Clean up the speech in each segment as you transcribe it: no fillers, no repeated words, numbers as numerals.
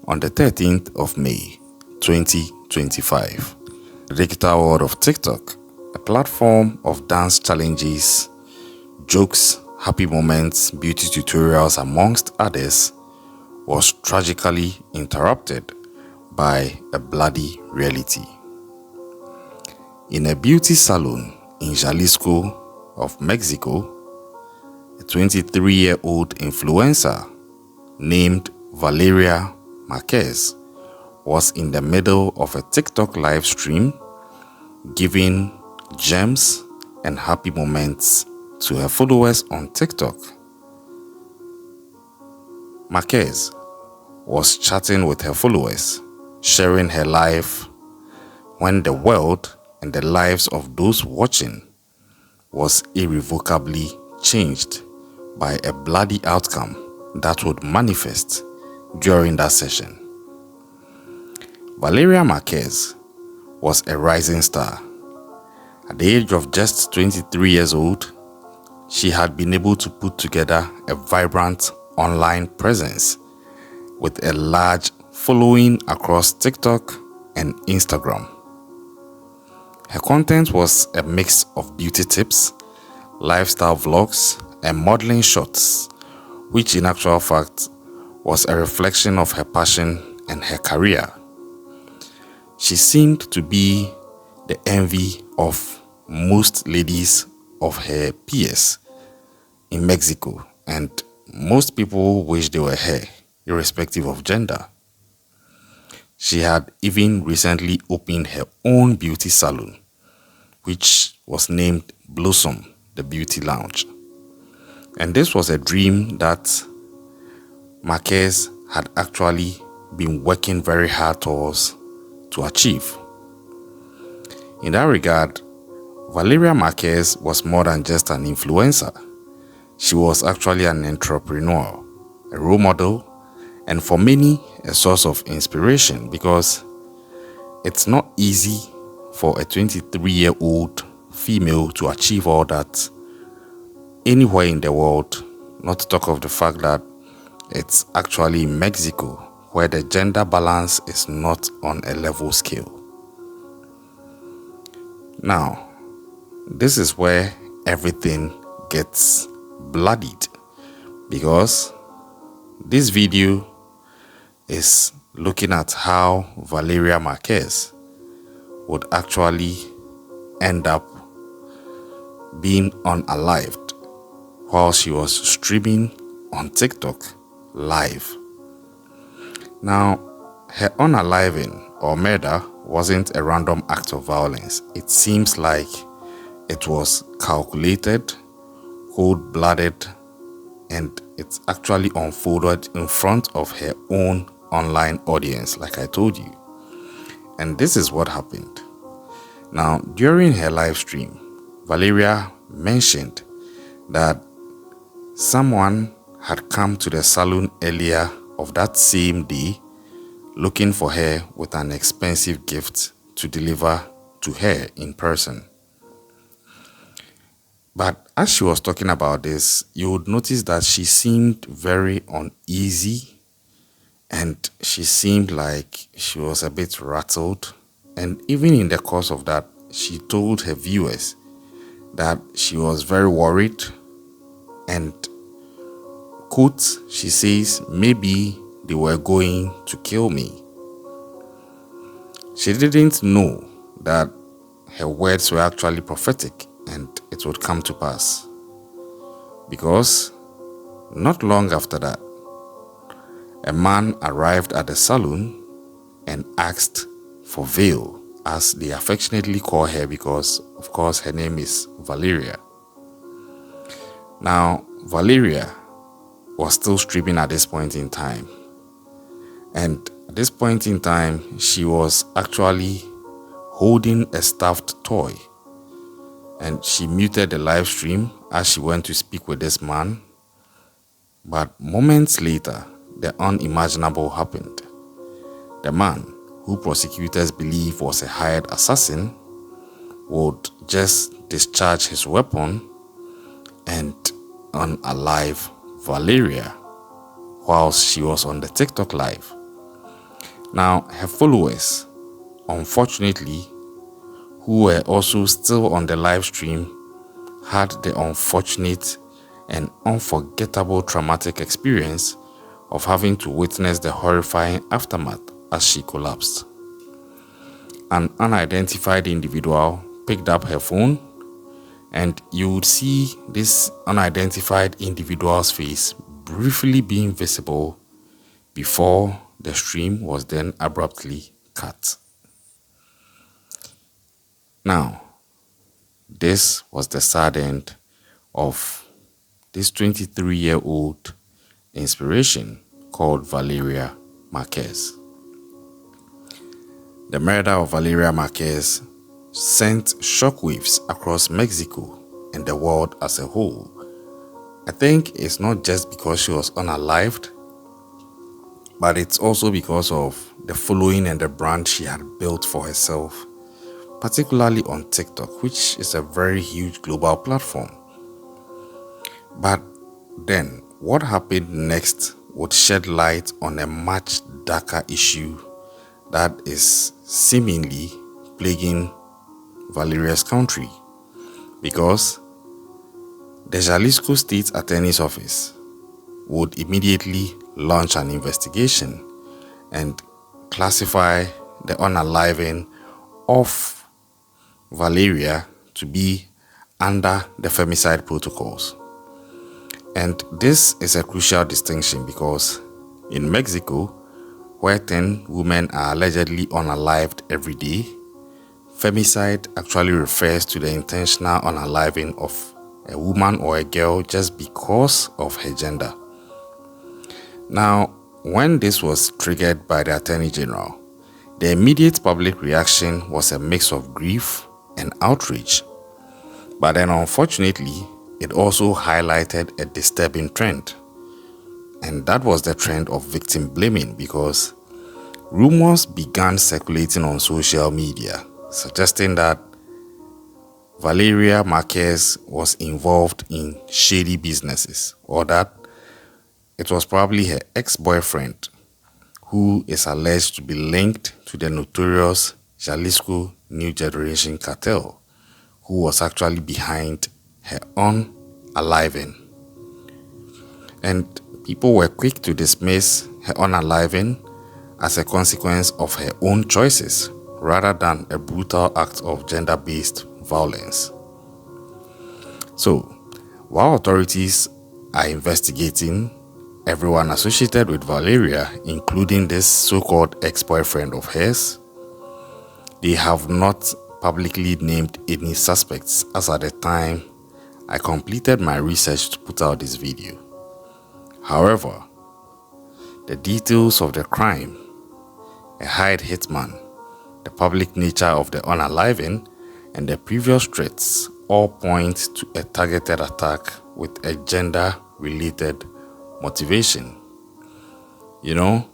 on the 13th of May 2025. The digital world of TikTok, a platform of dance challenges, jokes, happy moments, beauty tutorials, amongst others, was tragically interrupted by a bloody reality. In a beauty salon in Jalisco of Mexico, a 23-year-old influencer named Valeria Marquez was in the middle of a TikTok live stream giving gems and happy moments to her followers on TikTok. Marquez was chatting with her followers, sharing her life, when the world and the lives of those watching was irrevocably changed by a bloody outcome that would manifest during that session. Valeria Marquez was a rising star. At the age of just 23 years old, she had been able to put together a vibrant online presence with a large following across TikTok and Instagram. Her content was a mix of beauty tips, lifestyle vlogs, and modeling shots, which in actual fact was a reflection of her passion and her career. She seemed to be the envy of most ladies of her peers in Mexico, and most people wish they were her, irrespective of gender. She had even recently opened her own beauty salon, which was named Blossom, the Beauty Lounge. And this was a dream that Marquez had actually been working very hard towards to achieve. In that regard, Valeria Marquez was more than just an influencer. She was actually an entrepreneur, a role model, and for many, a source of inspiration, because it's not easy for a 23-year-old female to achieve all that anywhere in the world, not to talk of the fact that it's actually in Mexico, where the gender balance is not on a level scale. Now, this is where everything gets bloodied, because this video is looking at how Valeria Marquez would actually end up being unalived while she was streaming on TikTok live. Now, her unaliving or murder wasn't a random act of violence. It seems like it was calculated, cold-blooded, and it's actually unfolded in front of her own online audience, like I told you. And this is what happened. Now, during her live stream, Valeria mentioned that someone had come to the salon earlier of that same day looking for her with an expensive gift to deliver to her in person. But as she was talking about this, you would notice that she seemed very uneasy, and she seemed like she was a bit rattled. And even in the course of that, she told her viewers that she was very worried, and quote, she says, maybe they were going to kill me. She didn't know that her words were actually prophetic and it would come to pass, because not long after that, a man arrived at the salon and asked for veil, as they affectionately call her, because of course her name is Valeria. Now, Valeria was still streaming at this point in time, and at this point in time she was actually holding a stuffed toy, and she muted the live stream as she went to speak with this man. But moments later, the unimaginable happened. The man, who prosecutors believe was a hired assassin, would just discharge his weapon and unalive Valeria whilst she was on the TikTok live. Now, her followers, unfortunately, who were also still on the live stream, had the unfortunate and unforgettable traumatic experience of having to witness the horrifying aftermath as she collapsed. An unidentified individual picked up her phone, and you would see this unidentified individual's face briefly being visible before the stream was then abruptly cut. Now, this was the sad end of this 23-year-old inspiration called Valeria Marquez. The murder of Valeria Marquez sent shockwaves across Mexico and the world as a whole. I think it's not just because she was unalived, but it's also because of the following and the brand she had built for herself, particularly on TikTok, which is a very huge global platform. But then, what happened next would shed light on a much darker issue that is seemingly plaguing Valeria's country, because the Jalisco State Attorney's Office would immediately launch an investigation and classify the unaliving of Valeria to be under the Femicide protocols. And this is a crucial distinction because in Mexico, where 10 women are allegedly unalived every day, femicide actually refers to the intentional unaliving of a woman or a girl just because of her gender. Now, when this was triggered by the Attorney General, the immediate public reaction was a mix of grief and outrage. But then unfortunately, it also highlighted a disturbing trend. And that was the trend of victim blaming, because rumors began circulating on social media suggesting that Valeria Marquez was involved in shady businesses, or that it was probably her ex-boyfriend who is alleged to be linked to the notorious Jalisco New Generation cartel, who was actually behind her unaliving. And people were quick to dismiss her unaliving as a consequence of her own choices, rather than a brutal act of gender-based violence. So, while authorities are investigating everyone associated with Valeria, including this so-called ex-boyfriend of hers, they have not publicly named any suspects as at the time I completed my research to put out this video. However, the details of the crime, a hired hitman, the public nature of the unaliving, and the previous threats all point to a targeted attack with a gender-related motivation. You know,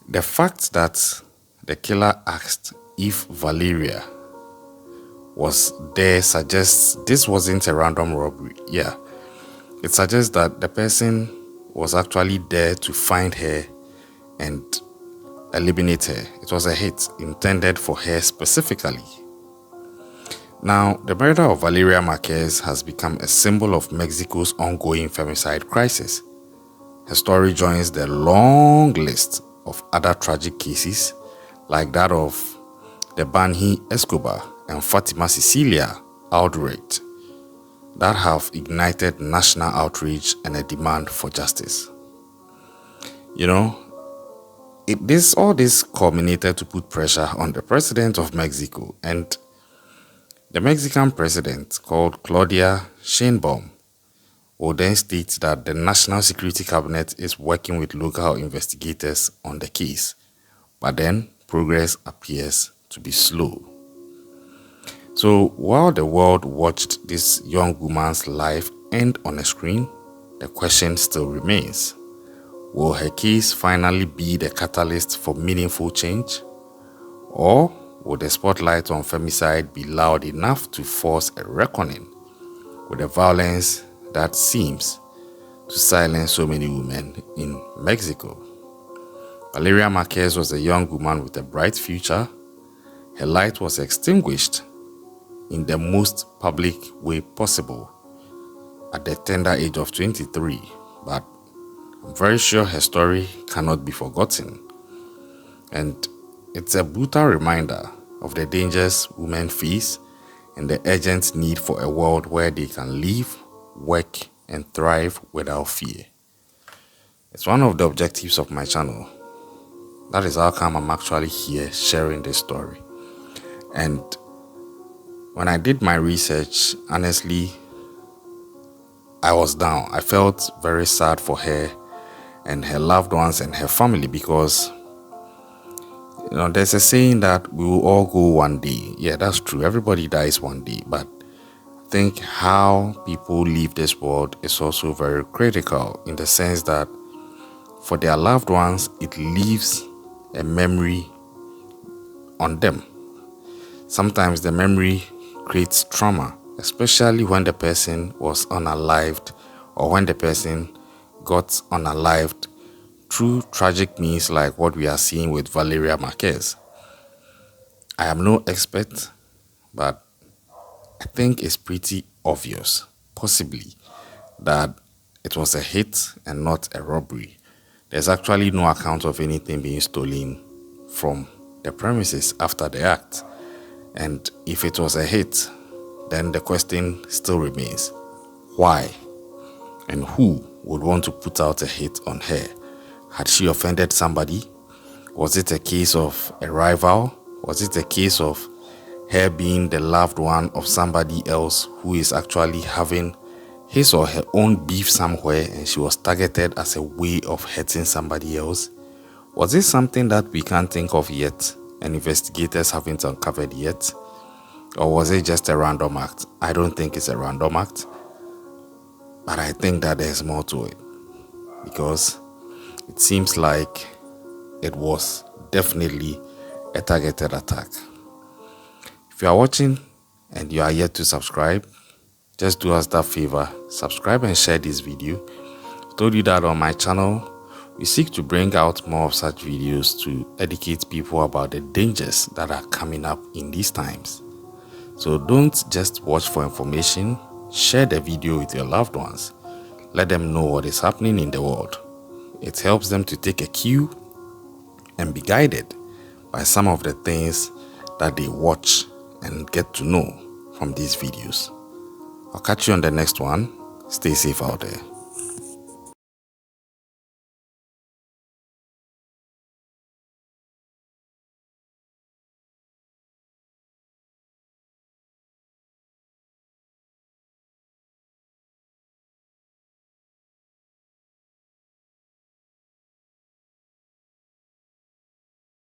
the fact that the killer asked if Valeria was there suggests this wasn't a random robbery. Yeah, it suggests that the person was actually there to find her and eliminate her. It was a hit intended for her specifically. Now, the murder of Valeria Marquez has become a symbol of Mexico's ongoing femicide crisis. Her story joins the long list of other tragic cases like that of the Banhi Escobar and Fatima Cecilia Alderete that have ignited national outrage and a demand for justice. You know, all this culminated to put pressure on the president of Mexico, and the Mexican president, called Claudia Sheinbaum, will then state that the National Security Cabinet is working with local investigators on the case, but then progress appears to be slow. So while the world watched this young woman's life end on a screen, the question still remains: will her case finally be the catalyst for meaningful change? Or will the spotlight on femicide be loud enough to force a reckoning with the violence that seems to silence so many women in Mexico? Valeria Marquez was a young woman with a bright future. Her light was extinguished in the most public way possible at the tender age of 23, but I'm very sure her story cannot be forgotten. And it's a brutal reminder of the dangers women face and the urgent need for a world where they can live, work, and thrive without fear. It's one of the objectives of my channel. That is how come I'm actually here sharing this story. And when I did my research, honestly, I was down. I felt very sad for her and her loved ones and her family because, there's a saying that we will all go one day. Yeah, that's true. Everybody dies one day. But I think how people leave this world is also very critical in the sense that for their loved ones, it leaves a memory on them. Sometimes the memory creates trauma, especially when the person was unalived or when the person got unalived through tragic means like what we are seeing with Valeria Marquez. I am no expert, but I think it's pretty obvious, possibly, that it was a hit and not a robbery. There's actually no account of anything being stolen from the premises after the act. And if it was a hit, then the question still remains, why and who would want to put out a hit on her? Had she offended somebody? Was it a case of a rival? Was it a case of her being the loved one of somebody else who is actually having his or her own beef somewhere and she was targeted as a way of hurting somebody else? Was it something that we can't think of yet and investigators haven't uncovered yet? Or was it just a random act? I don't think it's a random act, but I think that there's more to it because it seems like it was definitely a targeted attack. If you are watching and you are yet to subscribe, just do us that favor, subscribe and share this video. I told you that on my channel, we seek to bring out more of such videos to educate people about the dangers that are coming up in these times. So don't just watch for information, share the video with your loved ones. Let them know what is happening in the world. It helps them to take a cue and be guided by some of the things that they watch and get to know from these videos. I'll catch you on the next one. Stay safe out there.